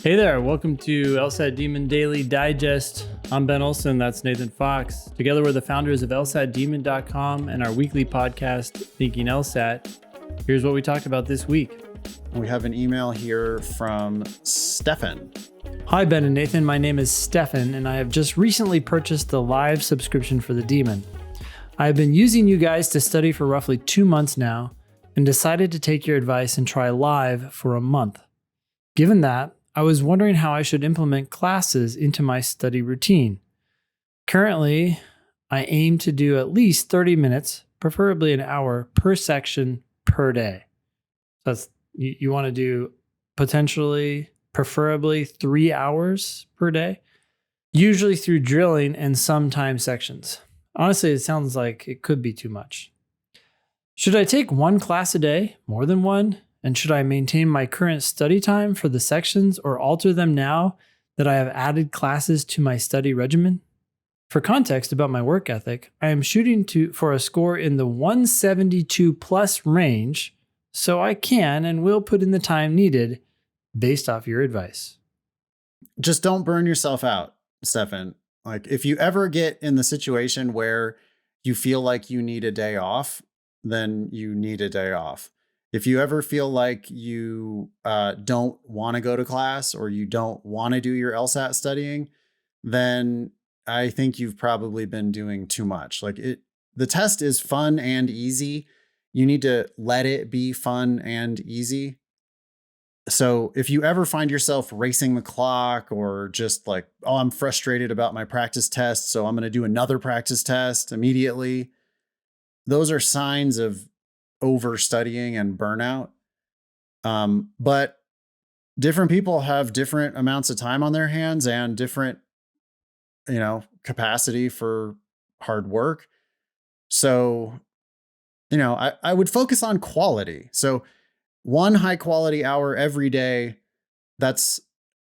Hey there, welcome to LSAT Demon Daily Digest. I'm Ben Olson, that's Nathan Fox. Together we're the founders of LSATdemon.com and our weekly podcast, Thinking LSAT. Here's what we talked about this week. We have an email here from Stefan. Hi Ben and Nathan, my name is Stefan and I have just recently purchased the live subscription for the Demon. I have been using you guys to study for roughly 2 months now and decided to take your advice and try live for a month. Given that, I was wondering how I should implement classes into my study routine. Currently, I aim to do at least 30 minutes, preferably an hour, per section per day. That's you want to do preferably 3 hours per day, usually through drilling and some time sections. Honestly, it sounds like it could be too much. Should I take one class a day, more than one? And should I maintain my current study time for the sections or alter them now that I have added classes to my study regimen? For context about my work ethic, I am shooting for a score in the 172 plus range, so I can and will put in the time needed based off your advice. Just don't burn yourself out, Stefan. Like, if you ever get in the situation where you feel like you need a day off, then you need a day off. If you ever feel like you don't want to go to class or you don't want to do your LSAT studying, then I think you've probably been doing too much. The test is fun and easy. You need to let it be fun and easy. So if you ever find yourself racing the clock or just like, oh, I'm frustrated about my practice test, so I'm going to do another practice test immediately, those are signs of overstudying and burnout. But different people have different amounts of time on their hands and different, capacity for hard work. So, I would focus on quality. So one high quality hour every day, that's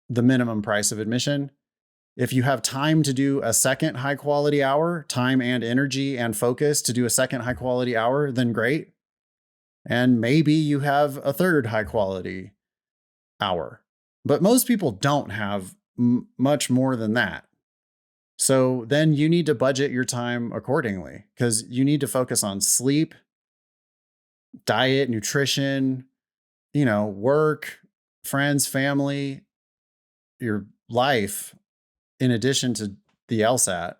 the minimum price of admission. If you have time to do a second high quality hour, time and energy and focus to do a second high quality hour, then great. And maybe you have a third high quality hour, but most people don't have much more than that. So then you need to budget your time accordingly because you need to focus on sleep, diet, nutrition, work, friends, family, your life, in addition to the LSAT.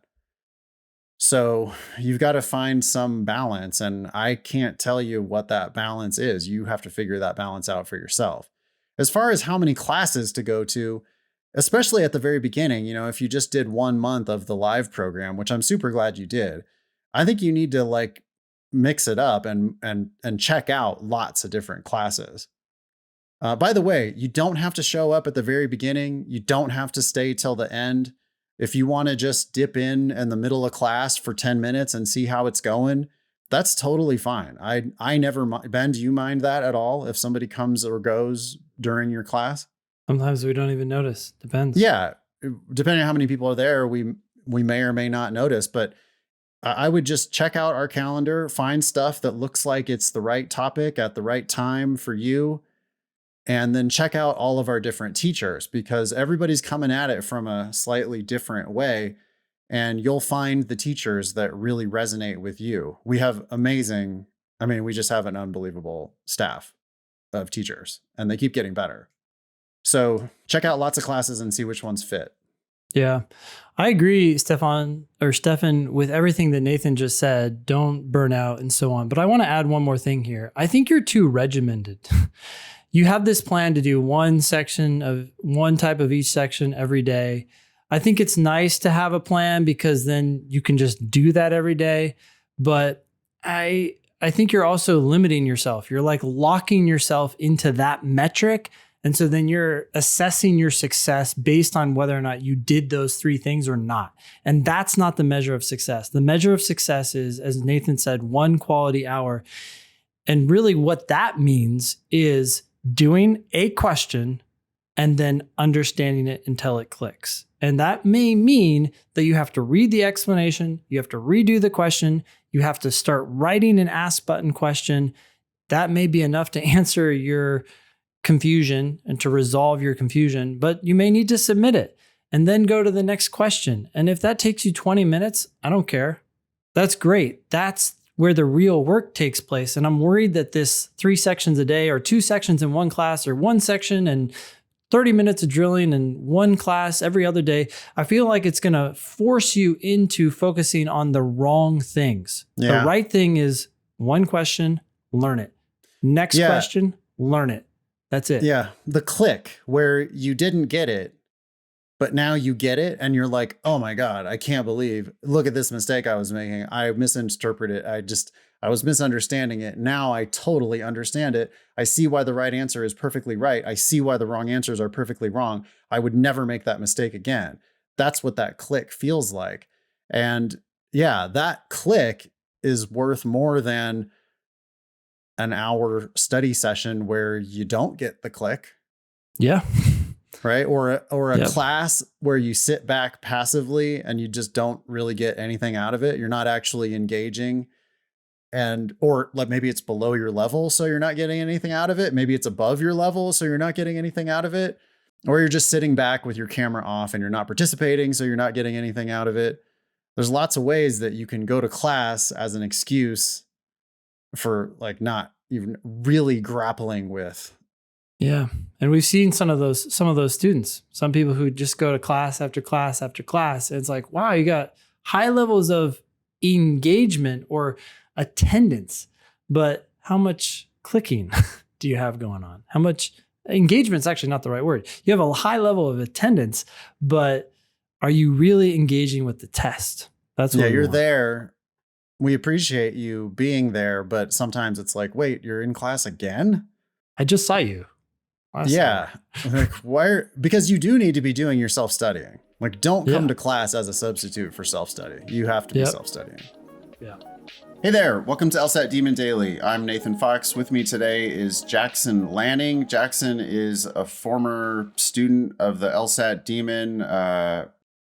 So you've got to find some balance, and I can't tell you what that balance is. You have to figure that balance out for yourself. As far as how many classes to go to, especially at the very beginning, if you just did 1 month of the live program, which I'm super glad you did, I think you need to mix it up and check out lots of different classes. By the way, you don't have to show up at the very beginning. You don't have to stay till the end. If you want to just dip in the middle of class for 10 minutes and see how it's going, that's totally fine. I never mind. Ben, do you mind that at all if somebody comes or goes during your class? Sometimes we don't even notice. Depends. Yeah. Depending on how many people are there, we may or may not notice, but I would just check out our calendar, find stuff that looks like it's the right topic at the right time for you. And then check out all of our different teachers because everybody's coming at it from a slightly different way. And you'll find the teachers that really resonate with you. We have we just have an unbelievable staff of teachers and they keep getting better. So check out lots of classes and see which ones fit. Yeah, I agree, Stefan, with everything that Nathan just said. Don't burn out and so on. But I want to add one more thing here. I think you're too regimented. You have this plan to do one type of each section every day. I think it's nice to have a plan because then you can just do that every day. But I think you're also limiting yourself. You're locking yourself into that metric. And so then you're assessing your success based on whether or not you did those 3 things or not. And that's not the measure of success. The measure of success is, as Nathan said, 1 quality hour. And really what that means is doing a question and then understanding it until it clicks. And that may mean that you have to read the explanation, you have to redo the question, you have to start writing an ask button question. That may be enough to answer your confusion and to resolve your confusion, but you may need to submit it and then go to the next question. And if that takes you 20 minutes, I don't care. That's great. That's where the real work takes place. And I'm worried that this 3 sections a day or 2 sections in one class or 1 section and 30 minutes of drilling and 1 class every other day, I feel like it's going to force you into focusing on the wrong things. Yeah. The right thing is 1 question, learn it. Next question, learn it. That's it. Yeah. The click where you didn't get it, but now you get it and you're like, oh my God, I can't believe, look at this mistake I was making. I misinterpreted it. I was misunderstanding it. Now I totally understand it. I see why the right answer is perfectly right. I see why the wrong answers are perfectly wrong. I would never make that mistake again. That's what that click feels like. And yeah, that click is worth more than an hour study session where you don't get the click. Yeah. Right. Or a class where you sit back passively and you just don't really get anything out of it. You're not actually engaging. Or like maybe it's below your level, so you're not getting anything out of it. Maybe it's above your level, so you're not getting anything out of it. Or you're just sitting back with your camera off and you're not participating, so you're not getting anything out of it. There's lots of ways that you can go to class as an excuse for like not even really grappling with. Yeah. And we've seen some of those students, some people who just go to class after class after class. And it's like, wow, you got high levels of engagement or attendance, but how much clicking do you have going on? How much engagement is actually not the right word. You have a high level of attendance, but are you really engaging with the test? That's what you're there. We appreciate you being there, but sometimes it's like, wait, you're in class again? I just saw you. Yeah. Like, why? Because you do need to be doing your self-studying. Like, don't come to class as a substitute for self-study. You have to be self-studying. Yeah. Hey there, welcome to LSAT Demon Daily. I'm Nathan Fox. With me today is Jackson Lanning. Jackson is a former student of the LSAT Demon.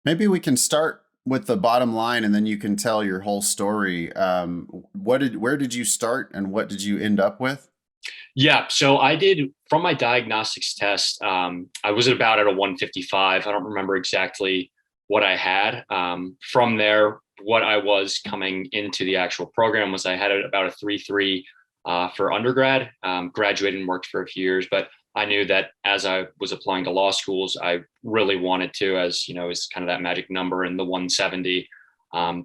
Maybe we can start with the bottom line and then you can tell your whole story. Where did you start and what did you end up with? Yeah, so I did from my diagnostics test. I was at a 155. I don't remember exactly what I had. From there, what I was coming into the actual program was I had about a 3.3 for undergrad. Graduated and worked for a few years, but I knew that as I was applying to law schools, I really wanted to, as you know, is kind of that magic number in the 170.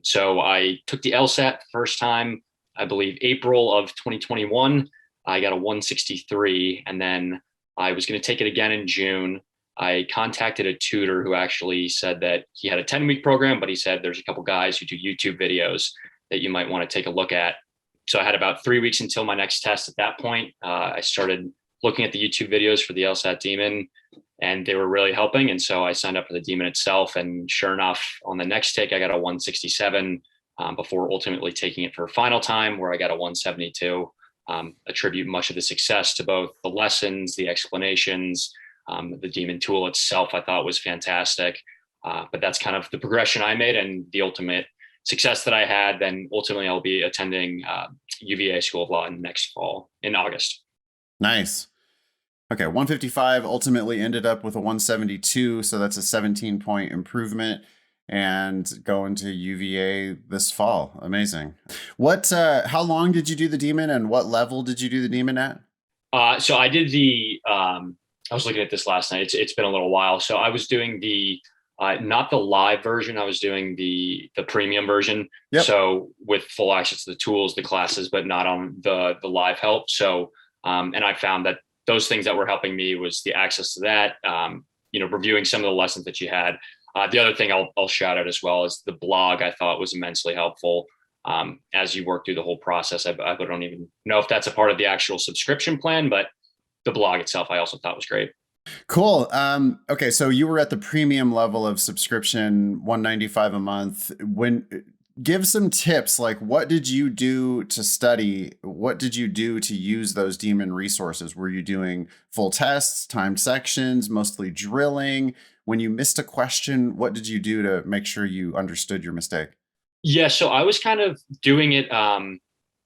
So I took the LSAT first time, I believe April of 2021. I got a 163, and then I was going to take it again in June. I contacted a tutor who actually said that he had a 10-week program, but he said there's a couple guys who do YouTube videos that you might want to take a look at. So I had about 3 weeks until my next test. At that point, I started looking at the YouTube videos for the LSAT Demon, and they were really helping. And so I signed up for the Demon itself. And sure enough, on the next take, I got a 167 before ultimately taking it for a final time where I got a 172. Attribute much of the success to both the lessons, the explanations, the Demon tool itself, I thought was fantastic. But that's kind of the progression I made and the ultimate success that I had. Then ultimately I'll be attending UVA School of Law next fall in August. Nice. Okay. 155 ultimately ended up with a 172. So that's a 17-point improvement. And going to UVA this fall. Amazing. How long did you do the Demon and what level did you do the Demon at? So I did I was looking at this last night. It's been a little while. So I was doing not the live version. I was doing the premium version. Yep. So with full access to the tools, the classes, but not on the live help. So, and I found that those things that were helping me was the access to that, reviewing some of the lessons that you had. The other thing I'll shout out as well is the blog. I thought was immensely helpful as you work through the whole process. I don't even know if that's a part of the actual subscription plan, but the blog itself I also thought was great. Cool. Okay, so you were at the premium level of subscription, $195 a month. Give some tips, like what did you do to study? What did you do to use those Demon resources? Were you doing full tests, timed sections, mostly drilling? When you missed a question, what did you do to make sure you understood your mistake? Yeah, so I was kind of doing it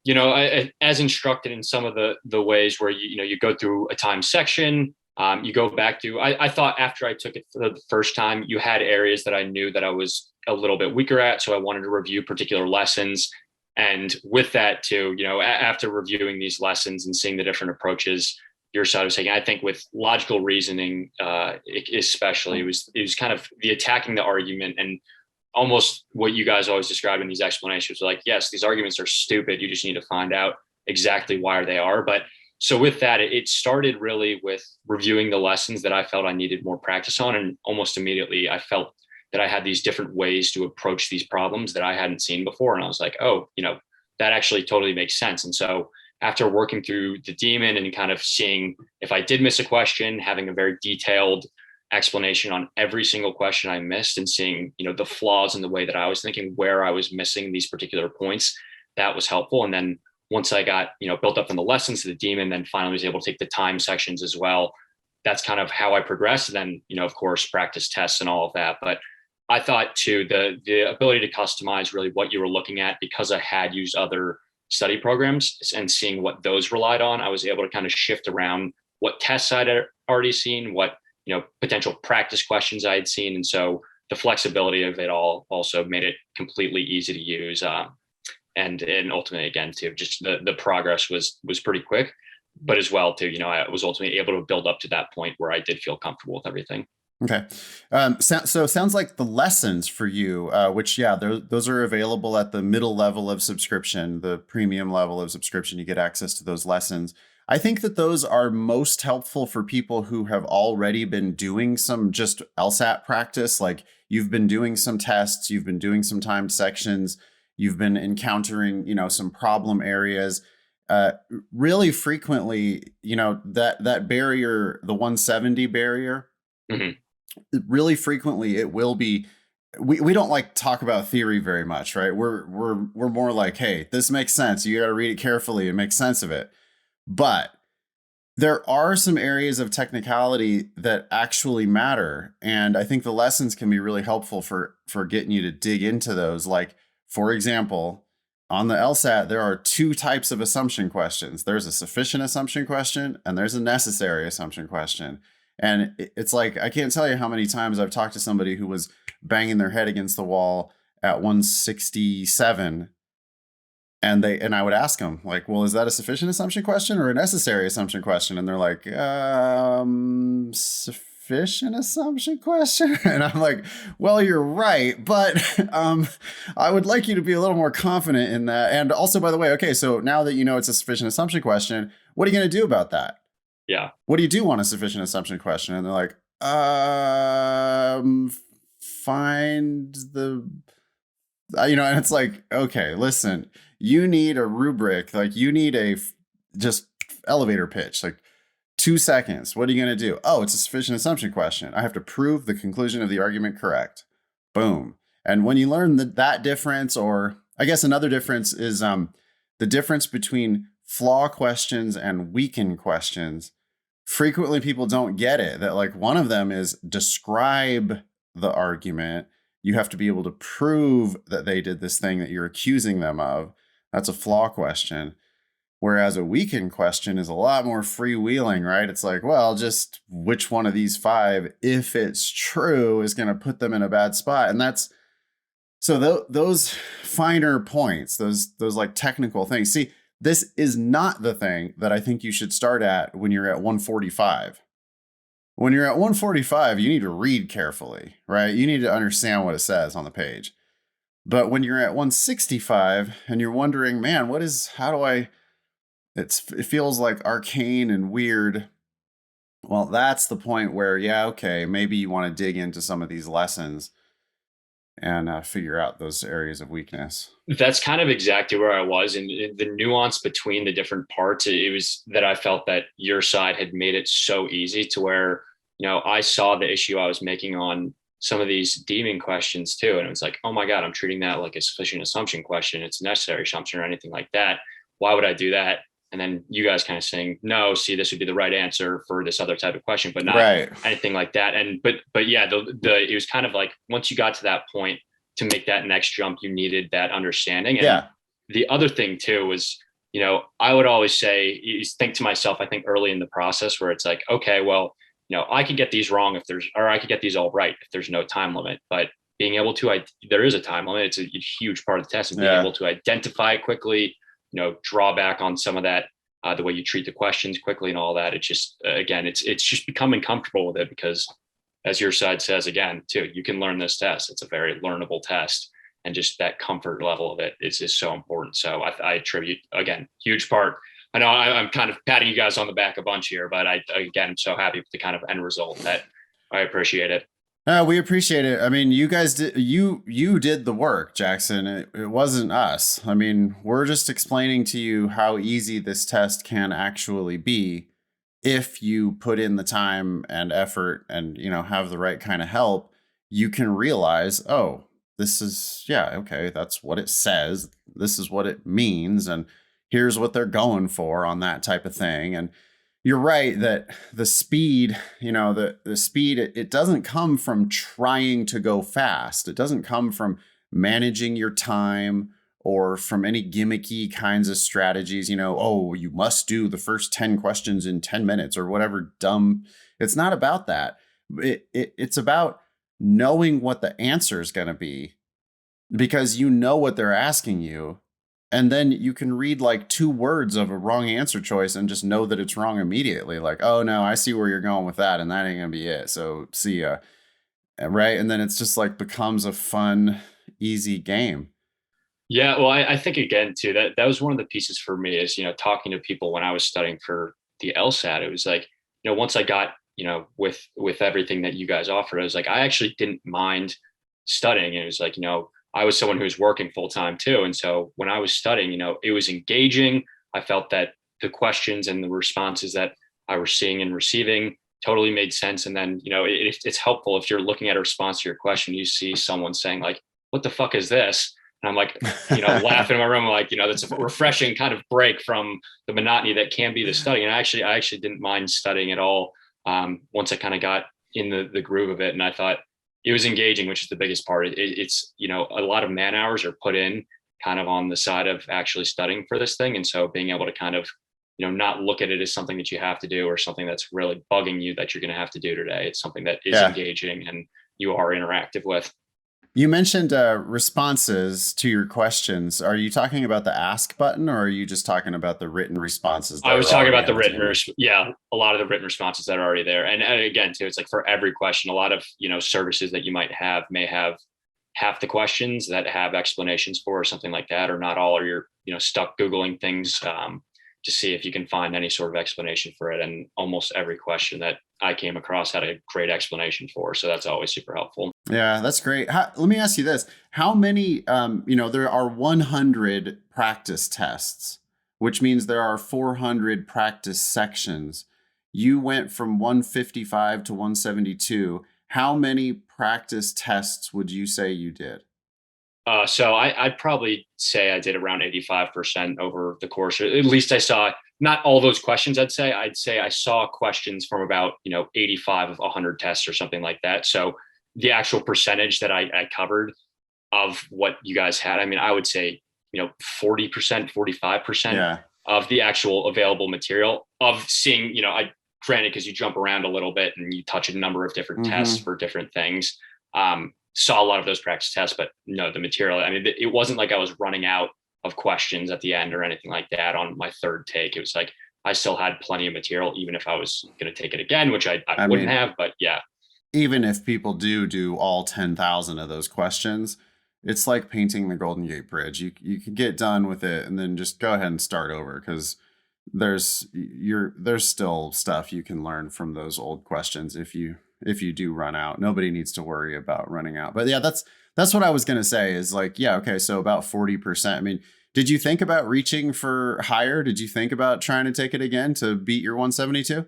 as instructed in some of the ways where you go through a time section, you go back to. I thought after I took it for the first time, you had areas that I knew that I was a little bit weaker at, so I wanted to review particular lessons. And with that too, after reviewing these lessons and seeing the different approaches your side was taking, I think with logical reasoning, especially, it was kind of the attacking the argument and almost what you guys always describe in these explanations are like, yes, these arguments are stupid. You just need to find out exactly why they are. But so with that, it started really with reviewing the lessons that I felt I needed more practice on. And almost immediately I felt that I had these different ways to approach these problems that I hadn't seen before. And I was like, oh, that actually totally makes sense. And so after working through the demon and kind of seeing if I did miss a question, having a very detailed explanation on every single question I missed and seeing, the flaws in the way that I was thinking, where I was missing these particular points, that was helpful. And then once I got, built up in the lessons to the demon, then finally was able to take the time sections as well. That's kind of how I progressed. And then, of course, practice tests and all of that. But I thought too, the ability to customize really what you were looking at, because I had used other study programs and seeing what those relied on, I was able to kind of shift around what tests I'd already seen, what potential practice questions I had seen. And so the flexibility of it all also made it completely easy to use. And ultimately, again, too, just the progress was pretty quick, but as well, too, I was ultimately able to build up to that point where I did feel comfortable with everything. Okay. So it sounds like the lessons for you, which, those are available at the middle level of subscription, the premium level of subscription, you get access to those lessons. I think that those are most helpful for people who have already been doing some just LSAT practice. Like you've been doing some tests, you've been doing some timed sections, you've been encountering, some problem areas. Really frequently, that barrier, the 170 barrier, really frequently it will be. We don't like talk about theory very much, right? We're more like, hey, this makes sense. You got to read it carefully and make sense of it. But there are some areas of technicality that actually matter. And I think the lessons can be really helpful for getting you to dig into those. Like, for example, on the LSAT, there are two types of assumption questions. There's a sufficient assumption question and there's a necessary assumption question. And it's like, I can't tell you how many times I've talked to somebody who was banging their head against the wall at 167. And I would ask them like, well, is that a sufficient assumption question or a necessary assumption question? And they're like, sufficient assumption question. And I'm like, well, you're right. But I would like you to be a little more confident in that. And also, by the way, okay, so now that it's a sufficient assumption question, what are you going to do about that? Yeah. What do you do on a sufficient assumption question? And they're like, find the, and it's like, okay, listen, you need a rubric, like you need a just elevator pitch, like 2 seconds. What are you going to do? Oh, it's a sufficient assumption question. I have to prove the conclusion of the argument correct. Boom. And when you learn that difference, or I guess another difference is the difference between flaw questions and weaken questions. Frequently people don't get it, that like one of them is describe the argument. You have to be able to prove that they did this thing that you're accusing them of. That's a flaw question. Whereas a weaken question is a lot more freewheeling, right? It's like, well, just which one of these 5, if it's true, is going to put them in a bad spot. And that's, so those finer points, those like technical things. See, this is not the thing that I think you should start at when you're at 145. When you're at 145, you need to read carefully, right? You need to understand what it says on the page. But when you're at 165 and you're wondering, man, it feels like arcane and weird. Well, that's the point where, okay, maybe you want to dig into some of these lessons and figure out those areas of weakness. That's kind of exactly where I was. And the nuance between the different parts, it was that I felt that your side had made it so easy to where, I saw the issue I was making on some of these demon questions too. And it was like, oh my God, I'm treating that like a sufficient assumption question. It's a necessary assumption or anything like that. Why would I do that? And then you guys kind of saying, no, see, this would be the right answer for this other type of question, but not anything like that. And, but yeah, it was kind of like, once you got to that point to make that next jump, you needed that understanding. And the other thing too was I would always say, you think to myself, I think early in the process where it's like, okay, well, I could get these wrong or I could get these all right if there's no time limit, but being able to, there is a time limit. It's a huge part of the test, and being able to identify it quickly, draw back on some of that, the way you treat the questions quickly and all that. It's just, again, it's just becoming comfortable with it, because as your side says, again, too, you can learn this test. It's a very learnable test, and just that comfort level of it is so important. So I attribute, again, huge part. I know I'm kind of patting you guys on the back a bunch here, but again, I'm so happy with the kind of end result that I appreciate it. We appreciate it. I mean, you guys did, you did the work, Jackson. It wasn't us. I mean, we're just explaining to you how easy this test can actually be if you put in the time and effort and, have the right kind of help. You can realize, oh, this is, okay, that's what it says. This is what it means. And here's what they're going for on that type of thing. And you're right that the speed, the speed, it doesn't come from trying to go fast. It doesn't come from managing your time or from any gimmicky kinds of strategies, oh, you must do the first 10 questions in 10 minutes or whatever dumb. It's not about that. It's about knowing what the answer is going to be, because you know what they're asking you. And then you can read like 2 words of a wrong answer choice and just know that it's wrong immediately. Like, oh no, I see where you're going with that, and that ain't gonna be it. So see ya. Right. And then it's just like becomes a fun, easy game. Yeah, well, I think again too, that was one of the pieces for me is, talking to people when I was studying for the LSAT. It was like, once I got, with everything that you guys offered, I was like, I actually didn't mind studying. It was like, I was someone who was working full time too. And so when I was studying, it was engaging. I felt that the questions and the responses that I was seeing and receiving totally made sense. And then, it's helpful if you're looking at a response to your question, you see someone saying like, what the fuck is this? And I'm like, laughing in my room, like, that's a refreshing kind of break from the monotony that can be the study. And I actually didn't mind studying at all. Once I kind of got in the groove of it, and I thought, it was engaging, which is the biggest part. It's, a lot of man hours are put in kind of on the side of actually studying for this thing. And so being able to kind of, not look at it as something that you have to do or something that's really bugging you that you're going to have to do today. It's something that is engaging and you are interactive with. You mentioned responses to your questions. Are you talking about the ask button, or are you just talking about the written responses? I was talking about the written, a lot of the written responses that are already there. And again, too, it's like for every question, a lot of, services that you might have may have half the questions that have explanations for or something like that, or not all, or you're, stuck Googling things to see if you can find any sort of explanation for it. And almost every question that I came across had a great explanation for. So that's always super helpful. Yeah, that's great. Let me ask you this. How many, there are 100 practice tests, which means there are 400 practice sections. You went from 155 to 172. How many practice tests would you say you did? So I'd probably say I did around 85% over the course. Or at least I saw not all those questions. I'd say I saw questions from about 85 of 100 tests or something like that. So the actual percentage that I covered of what you guys had, I mean, I would say 40%, 45% of the actual available material of seeing. Granted, because you jump around a little bit and you touch a number of different tests for different things. Saw a lot of those practice tests, but no, the material, I mean, it wasn't like I was running out of questions at the end or anything like that on my third take. It was like, I still had plenty of material, even if I was going to take it again, which I wouldn't have, but yeah. Even if people do all 10,000 of those questions, it's like painting the Golden Gate Bridge. You can get done with it and then just go ahead and start over, because there's still stuff you can learn from those old questions if you do run out. Nobody needs to worry about running out. But yeah, that's what I was going to say is like, yeah, okay, so about 40%. I mean, did you think about reaching for higher? Did you think about trying to take it again to beat your 172?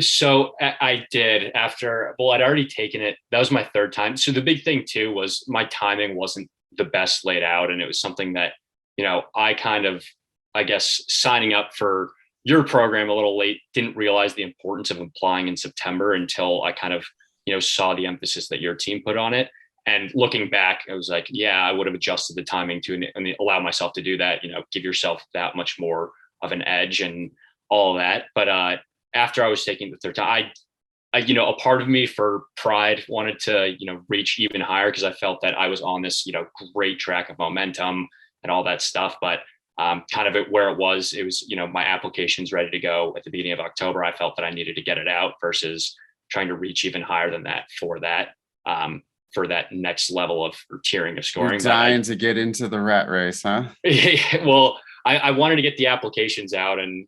So I did I'd already taken it. That was my third time. So the big thing too was my timing wasn't the best laid out. And it was something that, I kind of, I guess, signing up for your program a little late, didn't realize the importance of applying in September until I kind of, saw the emphasis that your team put on it. And looking back, I was like, yeah, I would have adjusted the timing to and allow myself to do that, give yourself that much more an edge and all of that. But after I was taking the third time, a part of me for pride wanted to, reach even higher because I felt that I was on this, great track of momentum and all that stuff. But kind of where it was, my application's ready to go at the beginning of October. I felt that I needed to get it out versus trying to reach even higher than that for that next level of tiering of scoring. You're dying to get into the rat race, huh? Well, I wanted to get the applications out, and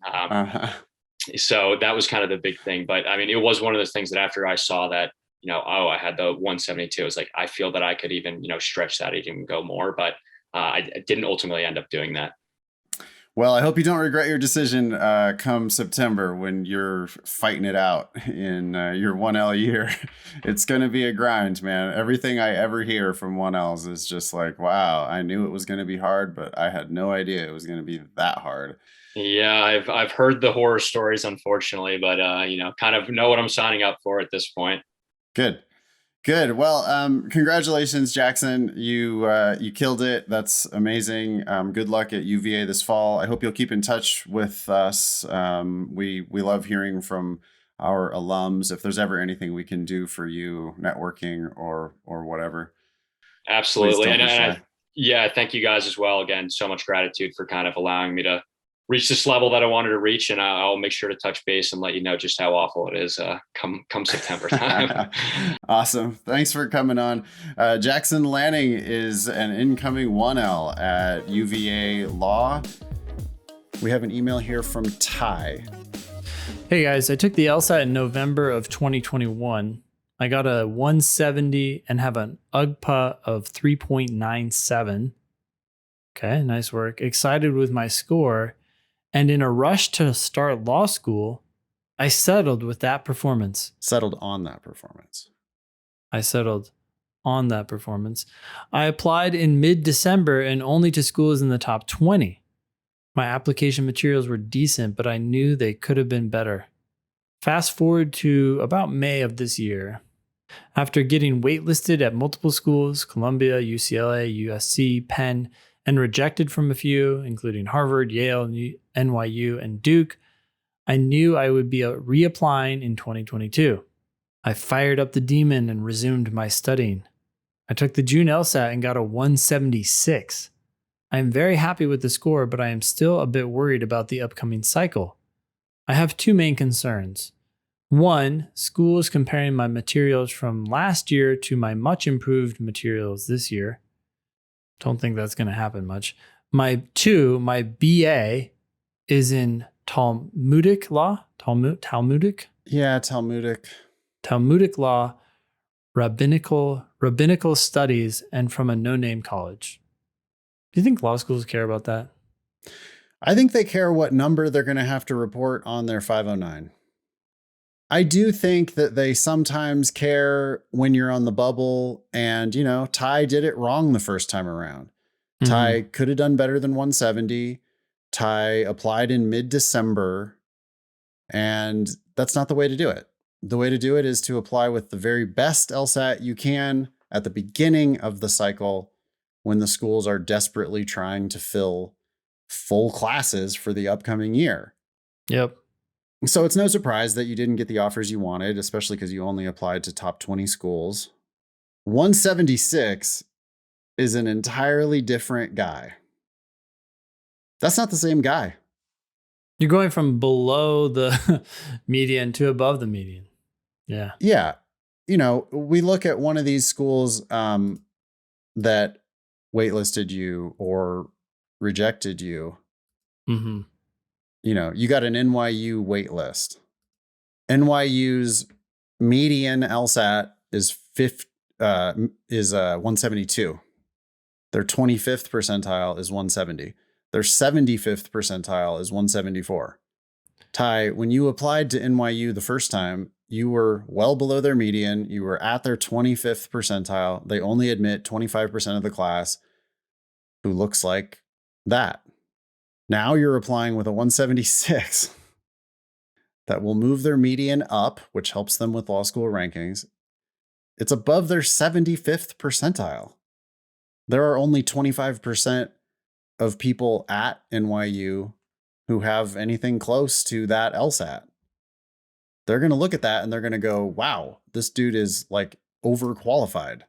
so that was kind of the big thing. But I mean, it was one of those things that after I saw that, I had the 172, it was like, I feel that I could even, stretch that, even go more. But I didn't ultimately end up doing that. Well, I hope you don't regret your decision come September when you're fighting it out in your 1L year. It's going to be a grind, man. Everything I ever hear from 1Ls is just like, wow, I knew it was going to be hard, but I had no idea it was going to be that hard. Yeah, I've heard the horror stories, unfortunately, but kind of know what I'm signing up for at this point. Good. Well, congratulations, Jackson. You killed it. That's amazing. Good luck at UVA this fall. I hope you'll keep in touch with us. We love hearing from our alums. If there's ever anything we can do for you, networking or whatever. Absolutely. And thank you guys as well. Again, so much gratitude for kind of allowing me to reach this level that I wanted to reach, and I'll make sure to touch base and let you know just how awful it is come September time. Awesome. Thanks for coming on. Jackson Lanning is an incoming 1L at UVA Law. We have an email here from Ty. Hey guys, I took the LSAT in November of 2021. I got a 170 and have an UGPA of 3.97. Okay, nice work. Excited with my score. And in a rush to start law school, I settled with that performance. Settled on that performance. I settled on that performance. I applied in mid-December and only to schools in the top 20. My application materials were decent, but I knew they could have been better. Fast forward to about May of this year. After getting waitlisted at multiple schools, Columbia, UCLA, USC, Penn, and rejected from a few, including Harvard, Yale, NYU, and Duke, I knew I would be reapplying in 2022. I fired up the demon and resumed my studying. I took the June LSAT and got a 176. I am very happy with the score, but I am still a bit worried about the upcoming cycle. I have two main concerns. One, schools comparing my materials from last year to my much improved materials this year. Don't think that's going to happen much. My BA is in Talmudic law. Talmudic? Yeah, Talmudic. Talmudic law, rabbinical studies, and from a no-name college. Do you think law schools care about that? I think they care what number they're going to have to report on their 509. I do think that they sometimes care when you're on the bubble, and, Ty did it wrong the first time around. Mm-hmm. Ty could have done better than 170. Ty applied in mid-December, and that's not the way to do it. The way to do it is to apply with the very best LSAT you can at the beginning of the cycle when the schools are desperately trying to fill full classes for the upcoming year. Yep. So it's no surprise that you didn't get the offers you wanted, especially because you only applied to top 20 schools. 176 is an entirely different guy. That's not the same guy. You're going from below the median to above the median. Yeah. Yeah. We look at one of these schools that waitlisted you or rejected you. Mm-hmm. You got an NYU waitlist. NYU's median LSAT is 172. Their 25th percentile is 170. Their 75th percentile is 174. Ty, when you applied to NYU the first time, you were well below their median. You were at their 25th percentile. They only admit 25% of the class who looks like that. Now you're applying with a 176 that will move their median up, which helps them with law school rankings. It's above their 75th percentile. There are only 25% of people at NYU who have anything close to that LSAT. They're going to look at that and they're going to go, wow, this dude is like overqualified.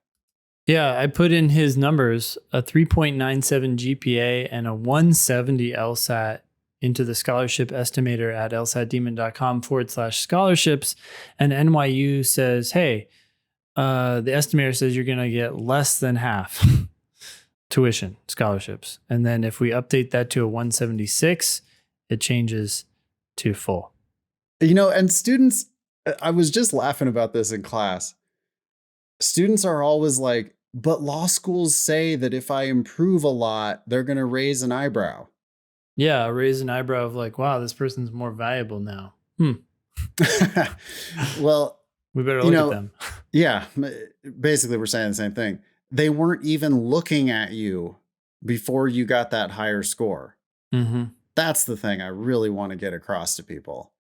Yeah, I put in his numbers, a 3.97 GPA and a 170 LSAT into the scholarship estimator at lsatdemon.com/scholarships. And NYU says, hey, the estimator says you're going to get less than half tuition scholarships. And then if we update that to a 176, it changes to full. You know, and students, I was just laughing about this in class. Students are always like, but law schools say that if I improve a lot, they're going to raise an eyebrow. Yeah, raise an eyebrow of like, wow, this person's more valuable now. Well, we better look at them. Yeah, basically we're saying the same thing. They weren't even looking at you before you got that higher score. Mm-hmm. That's the thing I really want to get across to people.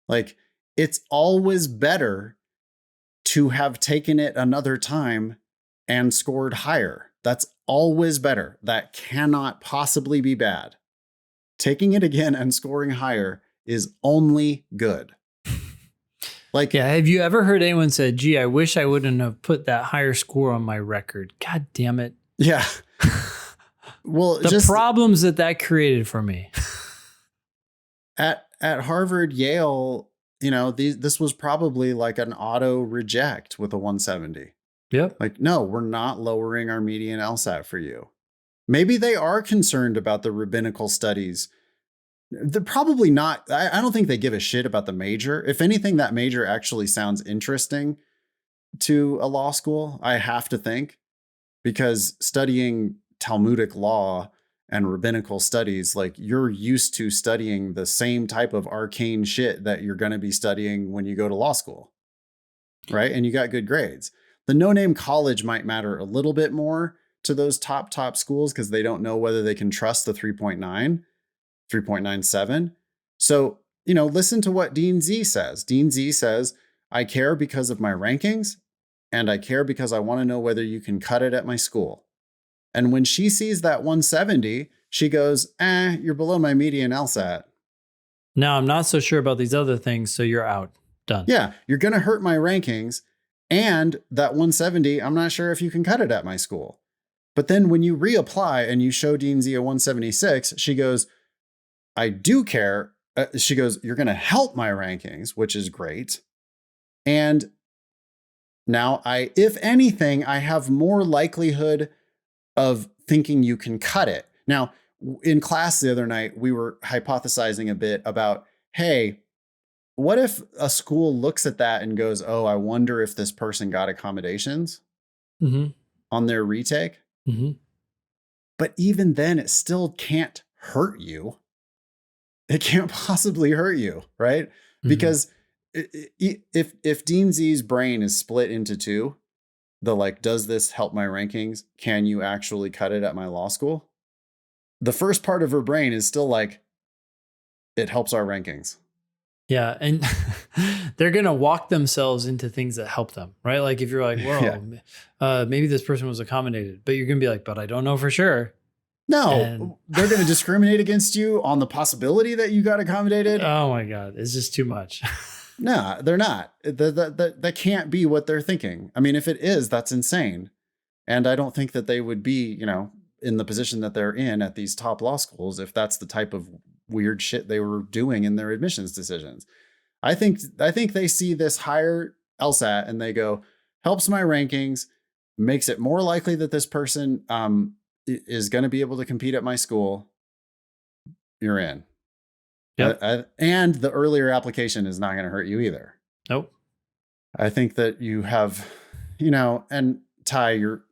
Like, it's always better to have taken it another time and scored higher. That's always better. That cannot possibly be bad. Taking it again and scoring higher is only good. Like, yeah, have you ever heard anyone say, gee, I wish I wouldn't have put that higher score on my record? God damn it. Yeah. Well, the problems that created for me. At Harvard, Yale, you know, this was probably like an auto reject with a 170. Yep. Like, no, we're not lowering our median LSAT for you. Maybe they are concerned about the rabbinical studies. They're probably not. I don't think they give a shit about the major. If anything, that major actually sounds interesting to a law school, I have to think, because studying Talmudic law and rabbinical studies, like, you're used to studying the same type of arcane shit that you're going to be studying when you go to law school, right? And you got good grades. The no-name college might matter a little bit more to those top schools because they don't know whether they can trust the 3.9, 3.97. So, you know, listen to what Dean Z says. Dean Z says, I care because of my rankings, and I care because I want to know whether you can cut it at my school. And when she sees that 170, she goes, you're below my median LSAT. Now, I'm not so sure about these other things, so you're out. Done. Yeah, you're going to hurt my rankings. And that 170, I'm not sure if you can cut it at my school. But then when you reapply and you show Dean Z a 176, she goes, I do care. She goes, you're going to help my rankings, which is great. And now if anything, I have more likelihood of thinking you can cut it. Now, in class the other night, we were hypothesizing a bit about, hey, what if a school looks at that and goes, oh, I wonder if this person got accommodations on their retake? Mm-hmm. But even then, it still can't hurt you. It can't possibly hurt you, right? Mm-hmm. Because if Dean Z's brain is split into two, the like, does this help my rankings? Can you actually cut it at my law school? The first part of her brain is still like, it helps our rankings. Yeah. And they're going to walk themselves into things that help them, right? Like if you're like, well, maybe this person was accommodated, but you're going to be like, but I don't know for sure. No, they're going to discriminate against you on the possibility that you got accommodated. Oh my God. It's just too much. No, they're not. That can't be what they're thinking. I mean, if it is, that's insane. And I don't think that they would be, you know, in the position that they're in at these top law schools if that's the type of weird shit they were doing in their admissions decisions. I think they see this higher LSAT and they go, helps my rankings, makes it more likely that this person is going to be able to compete at my school. You're in. Yep. And the earlier application is not going to hurt you either. Nope. I think that you have, you know, and Ty, you're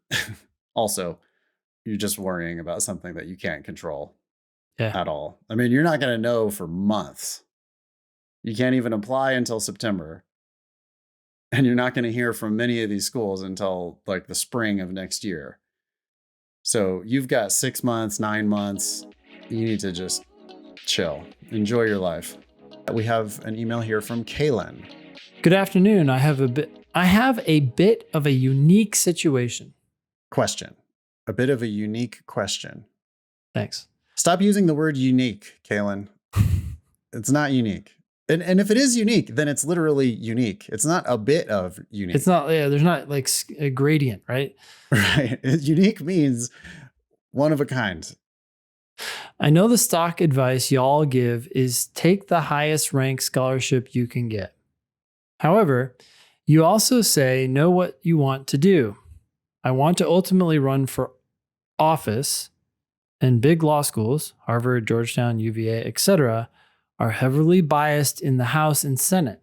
just worrying about something that you can't control at all. I mean, you're not going to know for months. You can't even apply until September. And you're not going to hear from many of these schools until like the spring of next year. So you've got 6 months, 9 months. You need to just chill. Enjoy your life. We have an email here from Kaylin. Good afternoon. I have a bit of a unique situation. Question. A bit of a unique question. Thanks. Stop using the word unique, Kaylin. It's not unique. And if it is unique, then it's literally unique. It's not a bit of unique. It's not, yeah, there's not like a gradient, right? Right. Unique means one of a kind. I know the stock advice y'all give is take the highest ranked scholarship you can get. However, you also say know what you want to do. I want to ultimately run for office, and big law schools, Harvard, Georgetown, UVA, etc., are heavily biased in the House and Senate.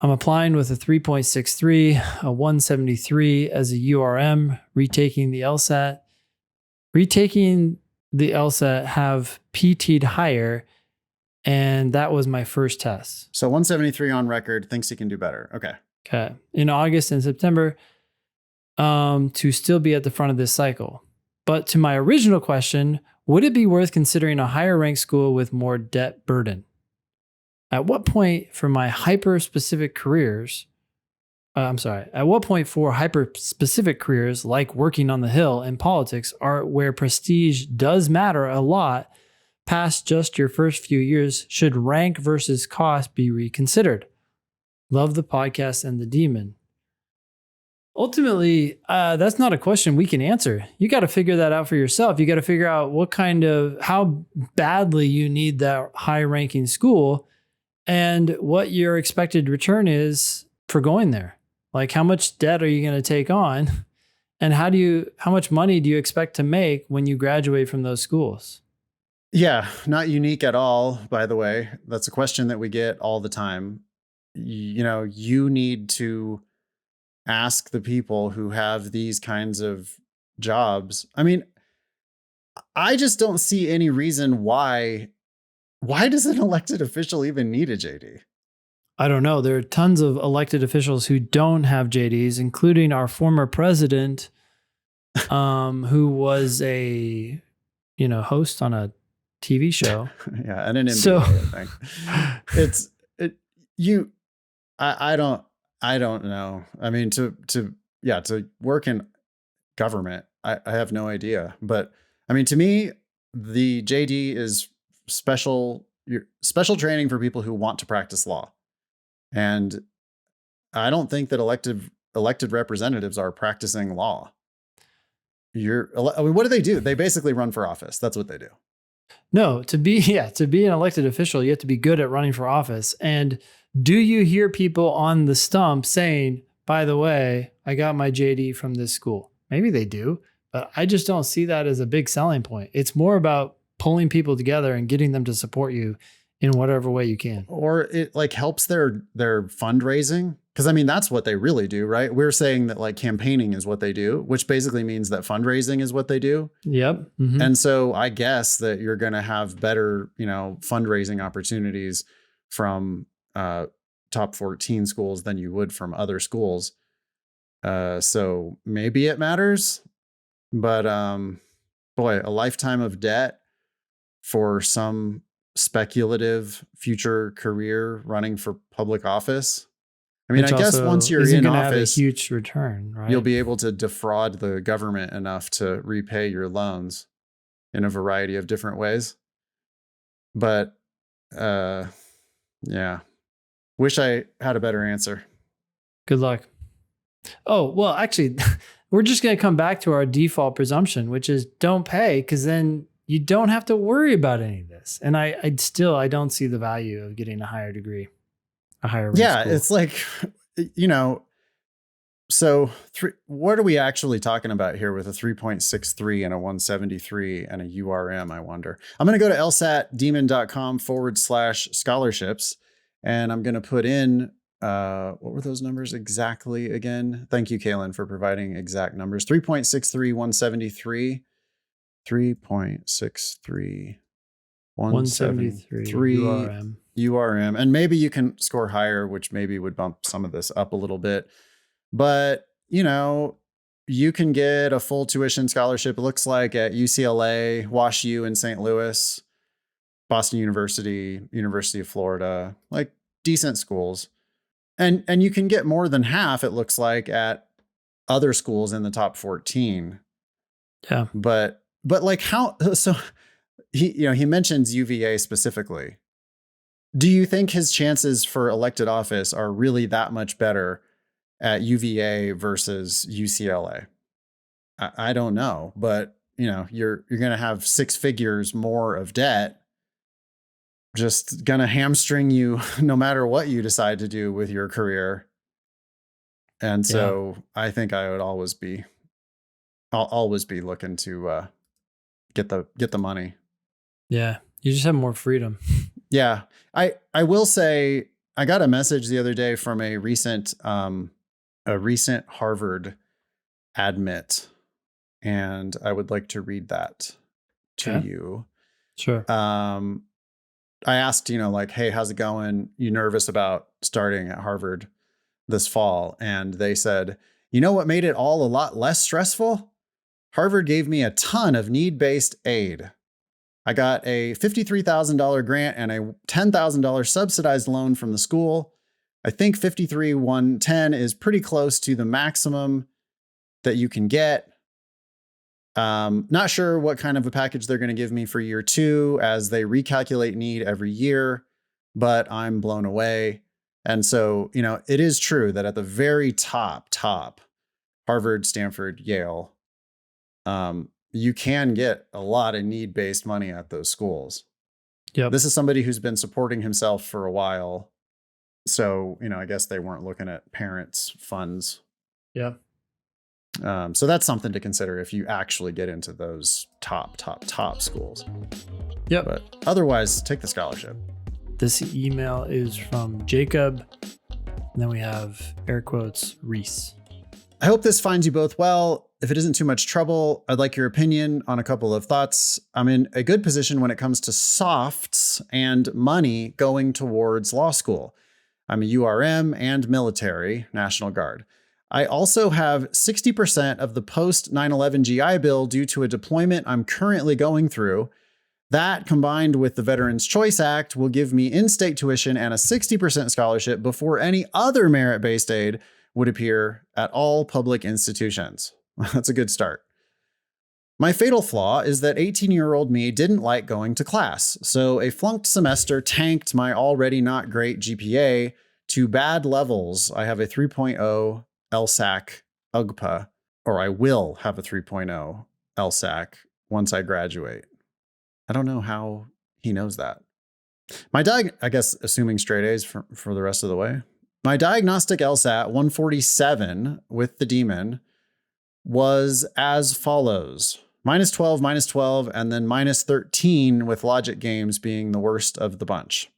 I'm applying with a 3.63, a 173 as a URM, retaking the LSAT. Retaking the LSAT have PT'd higher, and that was my first test. So 173 on record, thinks he can do better. Okay. Okay. In August and September, to still be at the front of this cycle. But to my original question, would it be worth considering a higher ranked school with more debt burden? At what point for my hyper-specific careers, at what point for hyper-specific careers like working on the Hill and politics are where prestige does matter a lot past just your first few years should rank versus cost be reconsidered? Love the podcast and the demon. Ultimately, that's not a question we can answer. You got to figure that out for yourself. You got to figure out how badly you need that high ranking school and what your expected return is for going there. Like how much debt are you going to take on? And how much money do you expect to make when you graduate from those schools? Yeah, not unique at all, by the way. That's a question that we get all the time. You need to ask the people who have these kinds of jobs. I mean, I just don't see any reason why does an elected official even need a JD? I don't know. There are tons of elected officials who don't have JDs, including our former president, who was a host on a TV show. Yeah, and an MBA, I think. I don't know. I mean, to work in government, I have no idea. But I mean, to me, the JD is special training for people who want to practice law. And I don't think that elected representatives are practicing law. What do they do? They basically run for office. That's what they do. No, to be an elected official, you have to be good at running for office. And do you hear people on the stump saying, by the way, I got my JD from this school? Maybe they do, but I just don't see that as a big selling point. It's more about pulling people together and getting them to support you in whatever way you can. Or it like helps their fundraising. Because I mean, that's what they really do, right? We're saying that like campaigning is what they do, which basically means that fundraising is what they do. Yep. Mm-hmm. And so I guess that you're going to have better, fundraising opportunities from top 14 schools than you would from other schools. So maybe it matters, but boy, a lifetime of debt for some speculative future career running for public office. I mean, I guess once you're in office, have a huge return, right? You'll be able to defraud the government enough to repay your loans in a variety of different ways. But yeah, wish I had a better answer. Good luck. Oh, well, actually, we're just going to come back to our default presumption, which is don't pay, because then you don't have to worry about any of this. And I don't see the value of getting a higher degree, a higher rank school. It's like, so what are we actually talking about here with a 3.63 and a 173 and a URM, I wonder? I'm going to go to lsatdemon.com/scholarships, and I'm going to put in, what were those numbers exactly again? Thank you, Kaylin, for providing exact numbers. 3.63, 173, 3.63, 173 URM. And maybe you can score higher, which maybe would bump some of this up a little bit. But, you can get a full tuition scholarship, it looks like, at UCLA, Wash U in St. Louis, Boston University, University of Florida, like decent schools. And you can get more than half, it looks like, at other schools in the top 14. Yeah. But like how, so he mentions UVA specifically. Do you think his chances for elected office are really that much better at UVA versus UCLA? I don't know, but you're going to have 6 figures more of debt, just going to hamstring you no matter what you decide to do with your career. And so I think I'll always be looking to get the money. Yeah. You just have more freedom. Yeah. I will say I got a message the other day from a recent Harvard admit, and I would like to read that to you. Sure. I asked, like, hey, how's it going? You nervous about starting at Harvard this fall? And they said, you know what made it all a lot less stressful? Harvard gave me a ton of need-based aid. I got a $53,000 grant and a $10,000 subsidized loan from the school. I think 53,110 is pretty close to the maximum that you can get. Not sure what kind of a package they're going to give me for year 2 as they recalculate need every year, but I'm blown away. And so, it is true that at the very top, Harvard, Stanford, Yale, you can get a lot of need-based money at those schools. Yep. This is somebody who's been supporting himself for a while. So, I guess they weren't looking at parents' funds. Yeah. So that's something to consider if you actually get into those top schools. Yep. But otherwise, take the scholarship. This email is from Jacob. And then we have air quotes, Reese. I hope this finds you both well. If it isn't too much trouble, I'd like your opinion on a couple of thoughts. I'm in a good position when it comes to softs and money going towards law school. I'm a URM and military, National Guard. I also have 60% of the post 9/11 GI Bill due to a deployment I'm currently going through. That, combined with the Veterans Choice Act, will give me in-state tuition and a 60% scholarship before any other merit-based aid would appear at all public institutions. That's a good start. My fatal flaw is that 18-year-old me didn't like going to class, so a flunked semester tanked my already not great GPA to bad levels. I have a 3.0 LSAC UGPA, or I will have a 3.0 LSAC once I graduate. I don't know how he knows that. I guess assuming straight A's for the rest of the way. My diagnostic LSAT 147 with the demon was as follows: -12, -12, and then -13 with logic games being the worst of the bunch.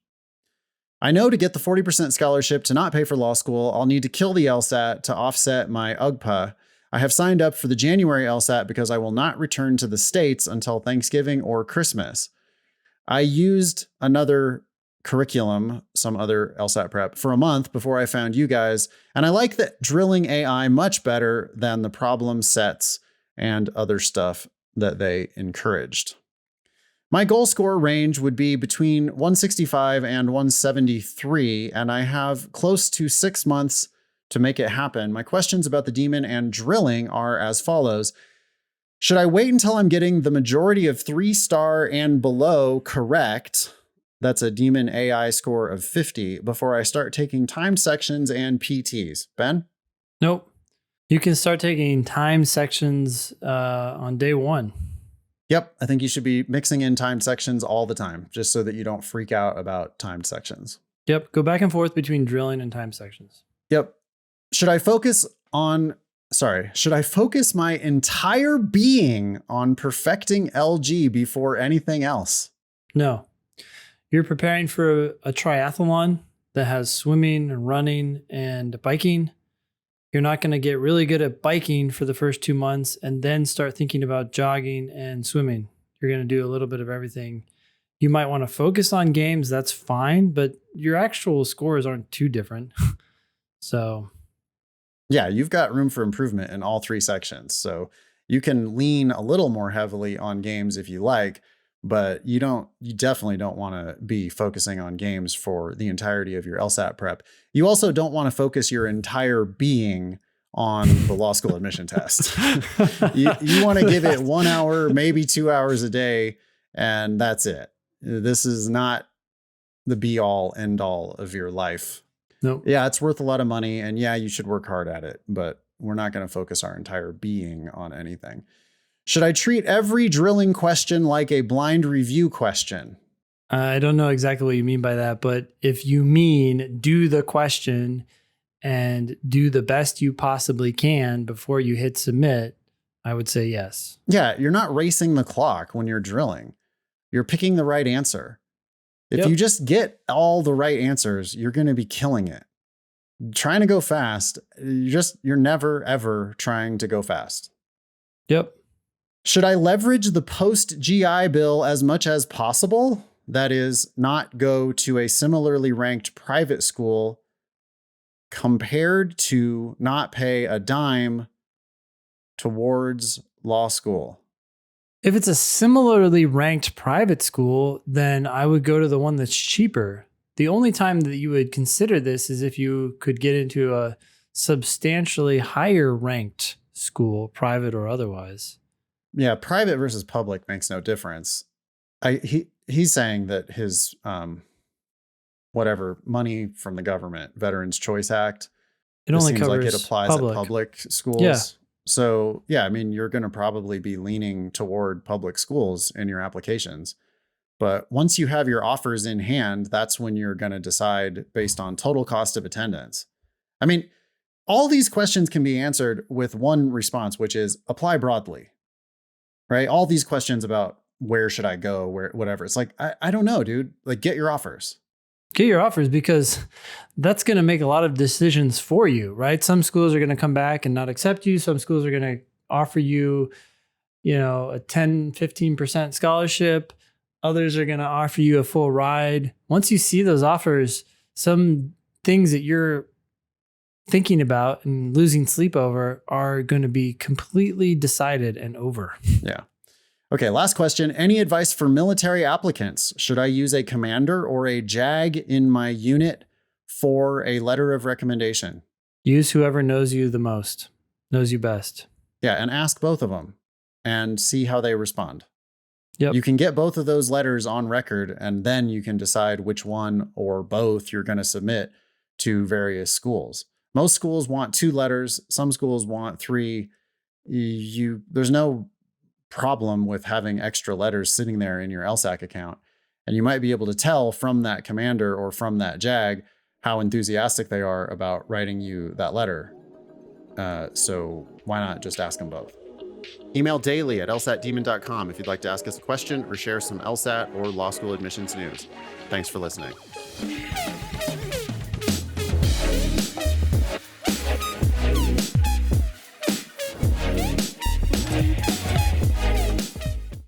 I know to get the 40% scholarship to not pay for law school, I'll need to kill the LSAT to offset my UGPA. I have signed up for the January LSAT because I will not return to the States until Thanksgiving or Christmas. I used another curriculum, some other LSAT prep, for a month before I found you guys, and I like that drilling AI much better than the problem sets and other stuff that they encouraged. My goal score range would be between 165 and 173, and I have close to 6 months to make it happen. My questions about the demon and drilling are as follows. Should I wait until I'm getting the majority of 3-star and below correct? That's a demon AI score of 50 before I start taking time sections and PTs. Ben? Nope. You can start taking time sections on day 1. Yep. I think you should be mixing in timed sections all the time, just so that you don't freak out about timed sections. Yep. Go back and forth between drilling and time sections. Yep. Should I focus my entire being on perfecting LG before anything else? No. You're preparing for a triathlon that has swimming and running and biking. You're not going to get really good at biking for the first 2 months and then start thinking about jogging and swimming. You're going to do a little bit of everything. You might want to focus on games. That's fine, but your actual scores aren't too different. So, yeah, you've got room for improvement in all 3 sections. So you can lean a little more heavily on games if you like, but you definitely don't want to be focusing on games for the entirety of your LSAT prep. You also don't want to focus your entire being on the law school admission test. You want to give it 1 hour, maybe 2 hours a day, and that's it. This is not the be all end all of your life. Nope. Yeah, it's worth a lot of money, and yeah, you should work hard at it, but we're not going to focus our entire being on anything. Should I treat every drilling question like a blind review question? I don't know exactly what you mean by that, but if you mean do the question and do the best you possibly can before you hit submit, I would say yes. Yeah, you're not racing the clock when you're drilling. You're picking the right answer. If Yep. you just get all the right answers, you're going to be killing it. Trying to go fast, you're never, ever trying to go fast. Yep. Should I leverage the post GI Bill as much as possible? That is, not go to a similarly ranked private school compared to not pay a dime towards law school. If it's a similarly ranked private school, then I would go to the one that's cheaper. The only time that you would consider this is if you could get into a substantially higher ranked school, private or otherwise. Yeah, private versus public makes no difference. He's saying that his whatever money from the government, Veterans Choice Act, It only seems covers like it applies public. at public schools. Yeah. So yeah, I mean, you're going to probably be leaning toward public schools in your applications. But once you have your offers in hand, that's when you're going to decide based on total cost of attendance. I mean, all these questions can be answered with one response, which is apply broadly, right? All these questions about where should I go, where, whatever. It's like, I don't know, dude. Like, get your offers. Get your offers, because that's going to make a lot of decisions for you, right? Some schools are going to come back and not accept you. Some schools are going to offer you, a 10, 15% scholarship. Others are going to offer you a full ride. Once you see those offers, some things that you're thinking about and losing sleep over are going to be completely decided and over. Yeah. Okay, last question. Any advice for military applicants? Should I use a commander or a JAG in my unit for a letter of recommendation? Use whoever knows you the most, knows you best. Yeah, and ask both of them and see how they respond. Yep. You can get both of those letters on record, and then you can decide which one or both you're going to submit to various schools. Most schools want 2 letters. Some schools want 3. There's no problem with having extra letters sitting there in your LSAC account. And you might be able to tell from that commander or from that JAG how enthusiastic they are about writing you that letter. So why not just ask them both? Email daily at lsatdemon.com if you'd like to ask us a question or share some LSAT or law school admissions news. Thanks for listening.